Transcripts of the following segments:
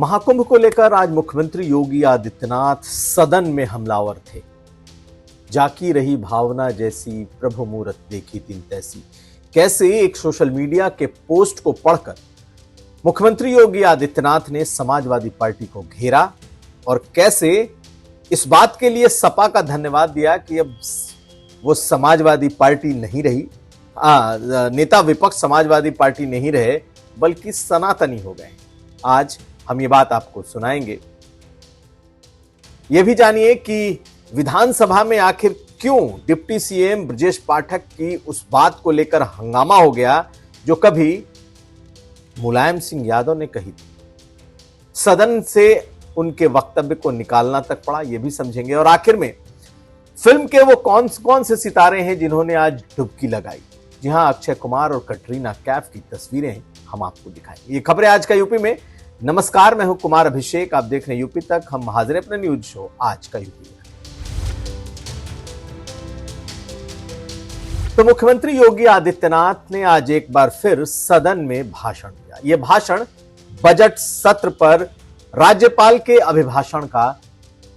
महाकुंभ को लेकर आज मुख्यमंत्री योगी आदित्यनाथ सदन में हमलावर थे। जाकी रही भावना जैसी, प्रभु मूरत देखी तीन तैसी। कैसे एक सोशल मीडिया के पोस्ट को पढ़कर मुख्यमंत्री योगी आदित्यनाथ ने समाजवादी पार्टी को घेरा और कैसे इस बात के लिए सपा का धन्यवाद दिया कि अब वो समाजवादी पार्टी नहीं रही, नेता विपक्ष समाजवादी पार्टी नहीं रहे बल्कि सनातनी हो गए। आज हम ये बात आपको सुनाएंगे। यह भी जानिए कि विधानसभा में आखिर क्यों डिप्टी सीएम ब्रजेश पाठक की उस बात को लेकर हंगामा हो गया जो कभी मुलायम सिंह यादव ने कही थी। सदन से उनके वक्तव्य को निकालना तक पड़ा, यह भी समझेंगे। और आखिर में फिल्म के वो कौन कौन से सितारे हैं जिन्होंने आज डुबकी लगाई। जी हां, अक्षय कुमार और कटरीना कैफ की तस्वीरें हम आपको दिखाएंगे। ये खबरें आज का यूपी में। नमस्कार, मैं हूं कुमार अभिषेक, आप देख रहे हैं यूपी तक। हम हाजिर हैं अपने न्यूज शो आज का यूपी में। तो मुख्यमंत्री योगी आदित्यनाथ ने आज एक बार फिर सदन में भाषण दिया। यह भाषण बजट सत्र पर राज्यपाल के अभिभाषण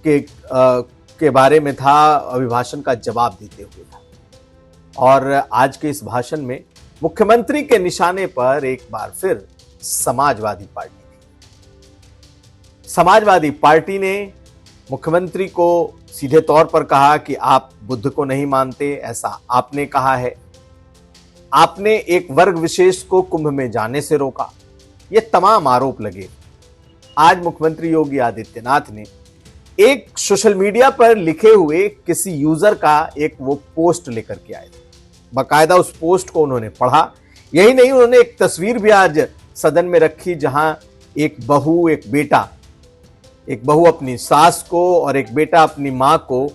के बारे में था, अभिभाषण का जवाब देते हुए था। और आज के इस भाषण में मुख्यमंत्री के निशाने पर एक बार फिर समाजवादी पार्टी थी। समाजवादी पार्टी ने मुख्यमंत्री को सीधे तौर पर कहा कि आप बुद्ध को नहीं मानते, ऐसा आपने कहा है। आपने एक वर्ग विशेष को कुंभ में जाने से रोका। ये तमाम आरोप लगे। आज मुख्यमंत्री योगी आदित्यनाथ ने एक सोशल मीडिया पर लिखे हुए किसी यूजर का एक वो पोस्ट लेकर के आए थे। बाकायदा उस पोस्ट को उन्होंने पढ़ा। यही नहीं, उन्होंने एक तस्वीर भी आज सदन में रखी जहां एक बहू अपनी सास को और एक बेटा अपनी मां को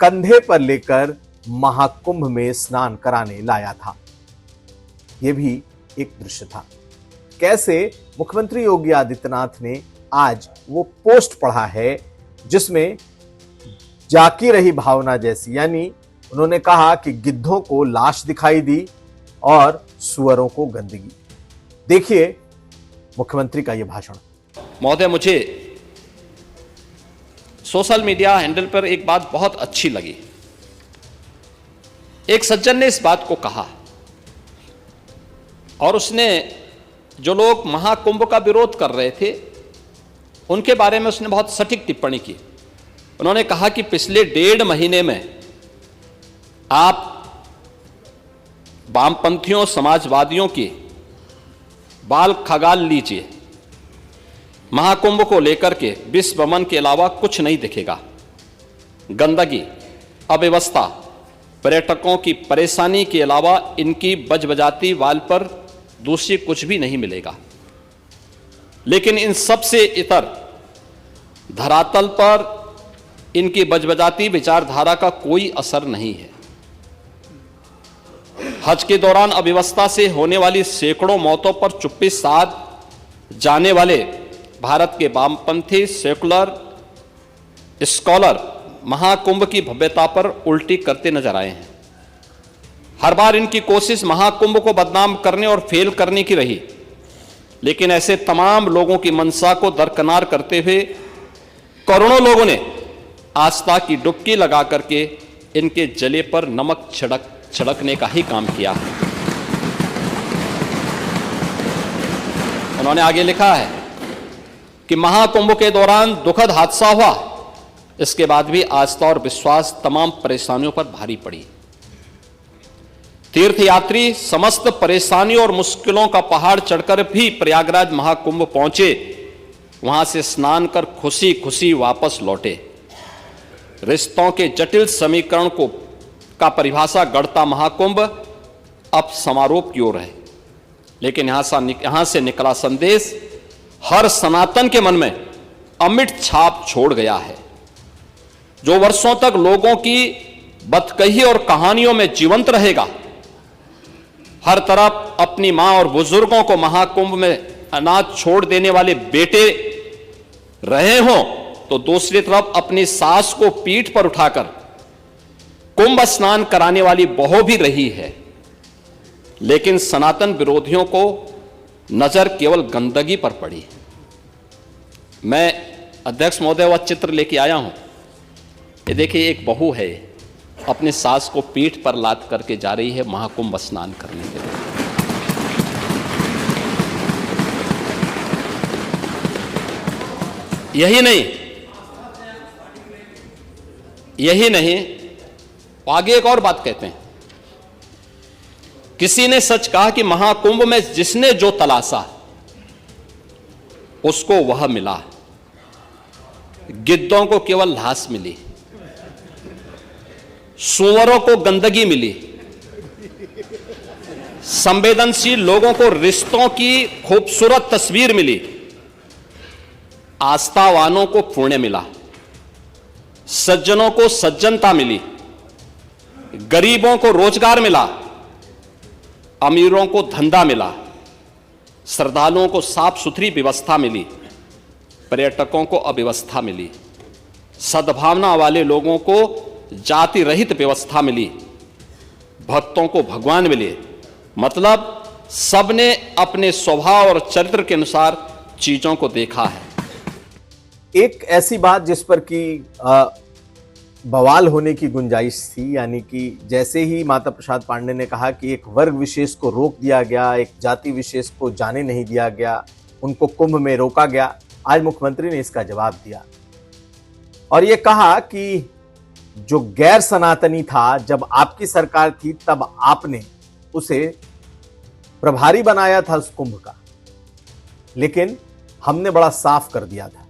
कंधे पर लेकर महाकुंभ में स्नान कराने लाया था। यह भी एक दृश्य था। कैसे मुख्यमंत्री योगी आदित्यनाथ ने आज वो पोस्ट पढ़ा है जिसमें जाकी रही भावना जैसी, यानी उन्होंने कहा कि गिद्धों को लाश दिखाई दी और सुअरों को गंदगी। देखिए मुख्यमंत्री का यह भाषण। महोदय, मुझे सोशल मीडिया हैंडल पर एक बात बहुत अच्छी लगी। एक सज्जन ने इस बात को कहा और उसने जो लोग महाकुंभ का विरोध कर रहे थे उनके बारे में उसने बहुत सटीक टिप्पणी की। उन्होंने कहा कि पिछले 1.5 महीने में आप वामपंथियों, समाजवादियों की बाल खगाल लीजिए, महाकुंभ को लेकर के विश्व भ्रमण के अलावा कुछ नहीं दिखेगा। गंदगी, अव्यवस्था, पर्यटकों की परेशानी के अलावा इनकी बजबजाती वाल पर दूसरी कुछ भी नहीं मिलेगा। लेकिन इन सब से इतर धरातल पर इनकी बजबजाती विचारधारा का कोई असर नहीं है। हज के दौरान अव्यवस्था से होने वाली सैकड़ों मौतों पर चुप्पी साध जाने वाले भारत के वामपंथी सेकुलर स्कॉलर महाकुंभ की भव्यता पर उल्टी करते नजर आए हैं। हर बार इनकी कोशिश महाकुंभ को बदनाम करने और फेल करने की रही, लेकिन ऐसे तमाम लोगों की मंशा को दरकिनार करते हुए करोड़ों लोगों ने आस्था की डुबकी लगा करके इनके जले पर नमक छिड़कने का ही काम किया है। उन्होंने आगे लिखा है कि महाकुंभ के दौरान दुखद हादसा हुआ, इसके बाद भी आस्था और विश्वास तमाम परेशानियों पर भारी पड़ी। तीर्थयात्री समस्त परेशानियों और मुश्किलों का पहाड़ चढ़कर भी प्रयागराज महाकुंभ पहुंचे, वहां से स्नान कर खुशी खुशी वापस लौटे। रिश्तों के जटिल समीकरण का परिभाषा गढ़ता महाकुंभ अब समारोह की ओर है। लेकिन यहां से निकला संदेश हर सनातन के मन में अमिट छाप छोड़ गया है, जो वर्षों तक लोगों की बदकही और कहानियों में जीवंत रहेगा। हर तरफ अपनी मां और बुजुर्गों को महाकुंभ में अनाथ छोड़ देने वाले बेटे रहे हों, तो दूसरी तरफ अपनी सास को पीठ पर उठाकर कुंभ स्नान कराने वाली बहू भी रही है। लेकिन सनातन विरोधियों को नजर केवल गंदगी पर पड़ी। मैं अध्यक्ष महोदय वह चित्र लेके आया हूं। ये देखिए, एक बहू है, अपने सास को पीठ पर लाद करके जा रही है महाकुंभ स्नान करने के लिए। यही नहीं, आगे एक और बात कहते हैं। किसी ने सच कहा कि महाकुंभ में जिसने जो तलाशा उसको वह मिला। गिद्धों को केवल लाश मिली, सुअरों को गंदगी मिली, संवेदनशील लोगों को रिश्तों की खूबसूरत तस्वीर मिली, आस्थावानों को पुण्य मिला, सज्जनों को सज्जनता मिली, गरीबों को रोजगार मिला, अमीरों को धंधा मिला, श्रद्धालुओं को साफ सुथरी व्यवस्था मिली, पर्यटकों को अव्यवस्था मिली, सद्भावना वाले लोगों को जाति रहित व्यवस्था मिली, भक्तों को भगवान मिले। मतलब सबने अपने स्वभाव और चरित्र के अनुसार चीजों को देखा है। एक ऐसी बात जिस पर कि बवाल होने की गुंजाइश थी, यानी कि जैसे ही माता प्रसाद पांडे ने कहा कि एक वर्ग विशेष को रोक दिया गया, एक जाति विशेष को जाने नहीं दिया गया, उनको कुंभ में रोका गया, आज मुख्यमंत्री ने इसका जवाब दिया और ये कहा कि जो गैर सनातनी था, जब आपकी सरकार थी तब आपने उसे प्रभारी बनाया था उस कुंभ का, लेकिन हमने बड़ा साफ कर दिया था।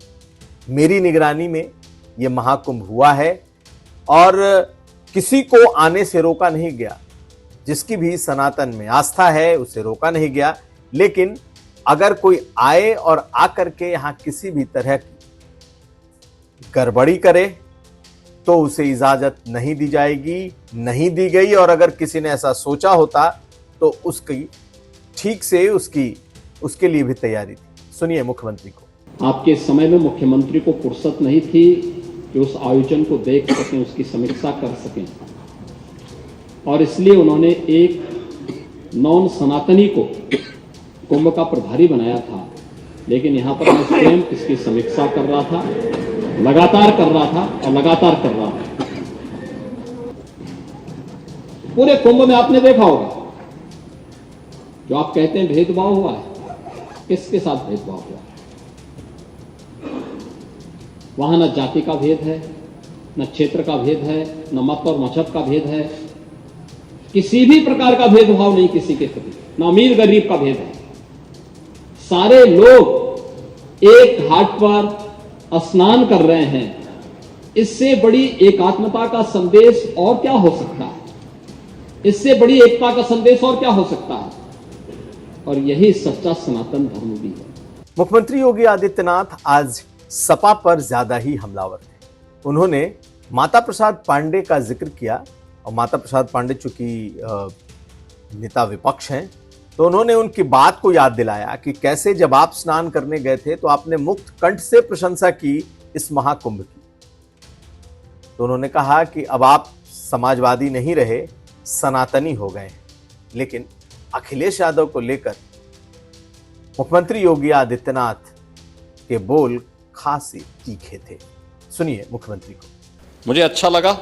मेरी निगरानी में यह महाकुंभ हुआ है और किसी को आने से रोका नहीं गया। जिसकी भी सनातन में आस्था है उसे रोका नहीं गया, लेकिन अगर कोई आए और आकर के यहां किसी भी तरह की गड़बड़ी करे तो उसे इजाजत नहीं दी जाएगी, नहीं दी गई। और अगर किसी ने ऐसा सोचा होता तो उसकी ठीक से उसके लिए भी तैयारी थी। सुनिए मुख्यमंत्री को। आपके समय में मुख्यमंत्री को फुर्सत नहीं थी कि उस आयोजन को देख सकें, उसकी समीक्षा कर सकें, और इसलिए उन्होंने एक नॉन सनातनी को कुंभ का प्रभारी बनाया था। लेकिन यहां पर मैं स्वयं इसकी समीक्षा कर रहा था, लगातार कर रहा था और लगातार कर रहा था। पूरे कुंभ में आपने देखा होगा जो आप कहते हैं भेदभाव हुआ है, किसके साथ भेदभाव हुआ? वहां न जाति का भेद है, न क्षेत्र का भेद है, न मत और मजहब का भेद है, किसी भी प्रकार का भेदभाव नहीं किसी के प्रति, न अमीर गरीब का भेद है। सारे लोग एक घाट पर स्नान कर रहे हैं। इससे बड़ी एकात्मता का संदेश और क्या हो सकता है? इससे बड़ी एकता का संदेश और क्या हो सकता है? और यही सच्चा सनातन धर्म भी है। मुख्यमंत्री योगी आदित्यनाथ आज सपा पर ज्यादा ही हमलावर थे। उन्होंने माता प्रसाद पांडे का जिक्र किया और माता प्रसाद पांडे चूंकि नेता विपक्ष हैं तो उन्होंने उनकी बात को याद दिलाया कि कैसे जब आप स्नान करने गए थे तो आपने मुक्त कंठ से प्रशंसा की इस महाकुंभ की। तो उन्होंने कहा कि अब आप समाजवादी नहीं रहे, सनातनी हो गए। लेकिन अखिलेश यादव को लेकर मुख्यमंत्री योगी आदित्यनाथ के बोल खासी तीखे थे। सुनिए मुख्यमंत्री को। मुझे अच्छा लगा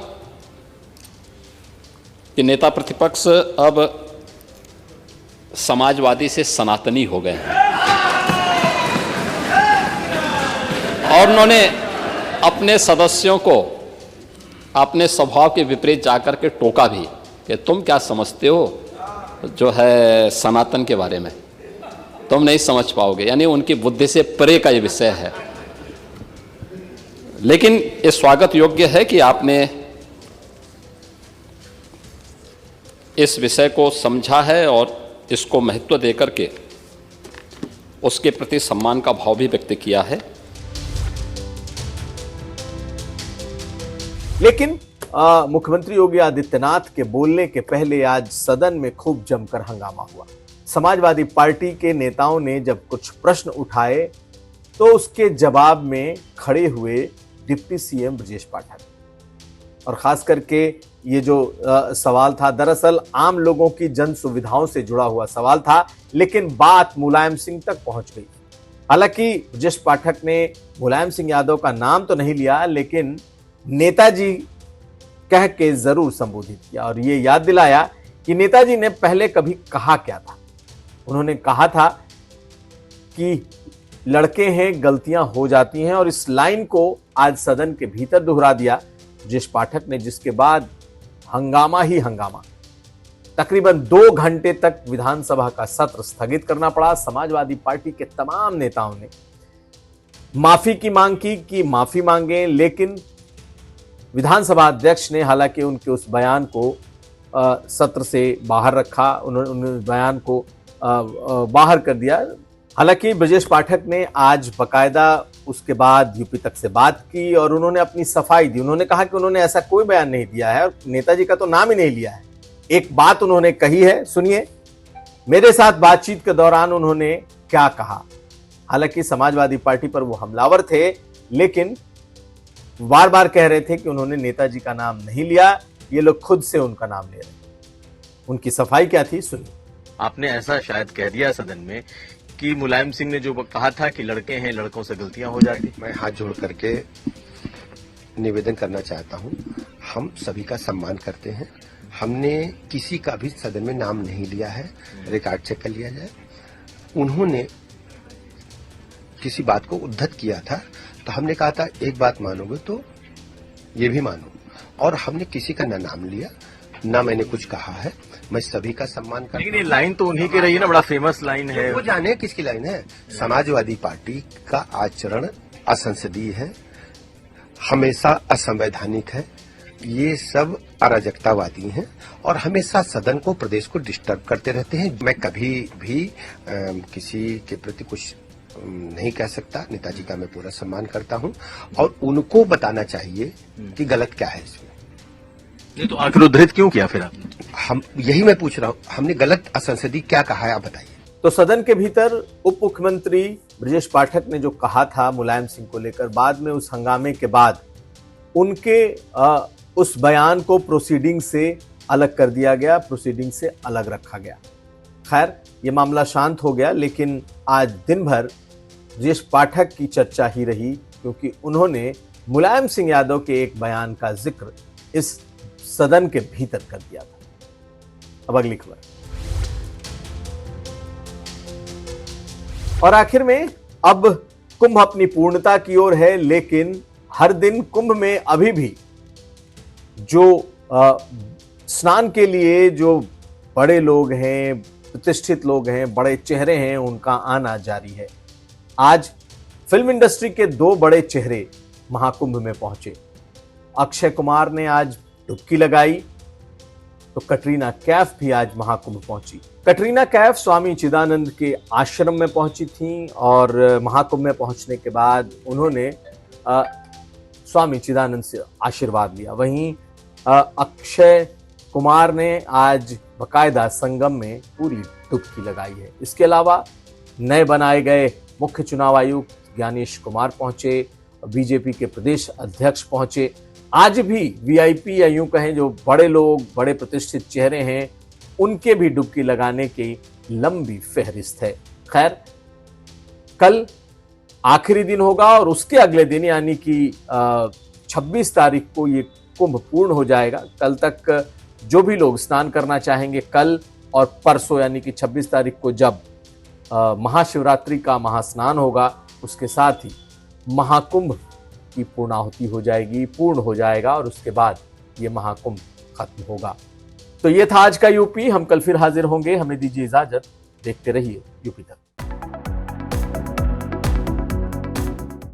कि नेता प्रतिपक्ष अब समाजवादी से सनातनी हो गए हैं और उन्होंने अपने सदस्यों को अपने स्वभाव के विपरीत जाकर के टोका भी कि तुम क्या समझते हो जो है सनातन के बारे में, तुम नहीं समझ पाओगे। यानी उनकी बुद्धि से परे का ये विषय है। लेकिन ये स्वागत योग्य है कि आपने इस विषय को समझा है और इसको महत्व देकर के उसके प्रति सम्मान का भाव भी व्यक्त किया है। लेकिन मुख्यमंत्री योगी आदित्यनाथ के बोलने के पहले आज सदन में खूब जमकर हंगामा हुआ। समाजवादी पार्टी के नेताओं ने जब कुछ प्रश्न उठाए तो उसके जवाब में खड़े हुए डिप्टी सीएम ब्रजेश पाठक, और खास करके ये जो सवाल था दरअसल आम लोगों की जन सुविधाओं से जुड़ा हुआ सवाल था, लेकिन बात मुलायम सिंह तक पहुंच गई। हालांकि ब्रजेश पाठक ने मुलायम सिंह यादव का नाम तो नहीं लिया, लेकिन नेताजी कह के जरूर संबोधित किया और ये याद दिलाया कि नेताजी ने पहले कभी कहा क्या था। उन्होंने कहा था कि लड़के हैं, गलतियां हो जाती हैं, और इस लाइन को आज सदन के भीतर दोहरा दिया ब्रजेश पाठक ने, जिसके बाद हंगामा ही हंगामा। तकरीबन 2 घंटे तक विधानसभा का सत्र स्थगित करना पड़ा। समाजवादी पार्टी के तमाम नेताओं ने माफी की मांग की कि माफी मांगे, लेकिन विधानसभा अध्यक्ष ने हालांकि उनके उस बयान को सत्र से बाहर रखा, उन्होंने बयान को बाहर कर दिया। हालांकि ब्रजेश पाठक ने आज बकायदा उसके बाद यूपी तक से बात की और उन्होंने अपनी सफाई दी। उन्होंने कहा कि उन्होंने ऐसा कोई बयान नहीं दिया है और नेताजी का तो नाम ही नहीं लिया है। एक बात उन्होंने कही है, सुनिए मेरे साथ बातचीत के दौरान उन्होंने क्या कहा। हालांकि समाजवादी पार्टी पर वो हमलावर थे, लेकिन बार बार कह रहे थे कि उन्होंने नेताजी का नाम नहीं लिया, ये लोग खुद से उनका नाम ले रहे हैं। उनकी सफाई क्या थी, सुनिए। आपने ऐसा शायद कह दिया सदन में कि मुलायम सिंह ने जो कहा था कि लड़के हैं, लड़कों से गलतियां हो जाती। मैं हाथ जोड़ करके निवेदन करना चाहता हूं, हम सभी का सम्मान करते हैं। हमने किसी का भी सदन में नाम नहीं लिया है, रिकॉर्ड चेक कर लिया जाए। उन्होंने किसी बात को उद्धत किया था तो हमने कहा था एक बात मानोगे तो ये भी मानो, और हमने किसी का ना नाम लिया ना मैंने कुछ कहा है। मैं सभी का सम्मान करता हूं। लेकिन ये लाइन तो उन्हीं की रही है ना, बड़ा फेमस लाइन है। वो जाने किसकी लाइन है। समाजवादी पार्टी का आचरण असंसदीय है, हमेशा असंवैधानिक है, ये सब अराजकतावादी हैं और हमेशा सदन को, प्रदेश को डिस्टर्ब करते रहते हैं। मैं कभी भी किसी के प्रति कुछ नहीं कह सकता। नेताजी का मैं पूरा सम्मान करता हूं और उनको बताना चाहिए कि गलत क्या है इसमें। ये तो आखिर उद्धृत क्यों किया फिर आपने? हम यही मैं पूछ रहा हूं, हमने गलत असंसदीय क्या कहा है, आप बताइए। तो सदन के भीतर उप मुख्यमंत्री ब्रजेश पाठक ने जो कहा था मुलायम सिंह को लेकर, बाद में उस हंगामे के बाद उनके उस बयान को प्रोसीडिंग से अलग कर दिया गया, प्रोसीडिंग से अलग रखा गया। खैर, ये मामला शांत हो गया, लेकिन आज दिन भर ब्रजेश पाठक की चर्चा ही रही, क्योंकि उन्होंने मुलायम सिंह यादव के एक बयान का जिक्र इस सदन के भीतर कर दिया था। अब अगली खबर। और आखिर में अब कुंभ अपनी पूर्णता की ओर है, लेकिन हर दिन कुंभ में अभी भी जो स्नान के लिए जो बड़े लोग हैं, प्रतिष्ठित लोग हैं, बड़े चेहरे हैं, उनका आना जारी है। आज फिल्म इंडस्ट्री के 2 बड़े चेहरे महाकुंभ में पहुंचे। अक्षय कुमार ने आज डुबकी लगाई, तो कटरीना कैफ भी आज महाकुंभ पहुंची। कटरीना कैफ स्वामी चिदानंद के आश्रम में पहुंची थीं और महाकुंभ में पहुंचने के बाद उन्होंने स्वामी चिदानंद से आशीर्वाद लिया। वहीं अक्षय कुमार ने आज बकायदा संगम में पूरी डुबकी लगाई है। इसके अलावा नए बनाए गए मुख्य चुनाव आयुक्त ज्ञानेश कुमार पहुंचे, बीजेपी के प्रदेश अध्यक्ष पहुंचे। आज भी वीआईपी या यूं कहें जो बड़े लोग, बड़े प्रतिष्ठित चेहरे हैं, उनके भी डुबकी लगाने की लंबी फहरिस्त है। खैर, कल आखिरी दिन होगा और उसके अगले दिन यानी कि 26 तारीख को ये कुंभ पूर्ण हो जाएगा। कल तक जो भी लोग स्नान करना चाहेंगे, कल और परसों यानी कि 26 तारीख को जब महाशिवरात्रि का महास्नान होगा, उसके साथ ही महाकुंभ की पूर्णाहुति हो जाएगी, पूर्ण हो जाएगा और उसके बाद ये महाकुंभ खत्म होगा। तो ये था आज का यूपी। हम कल फिर हाजिर होंगे। हमें दीजिए इजाजत। देखते रहिए यूपी तक।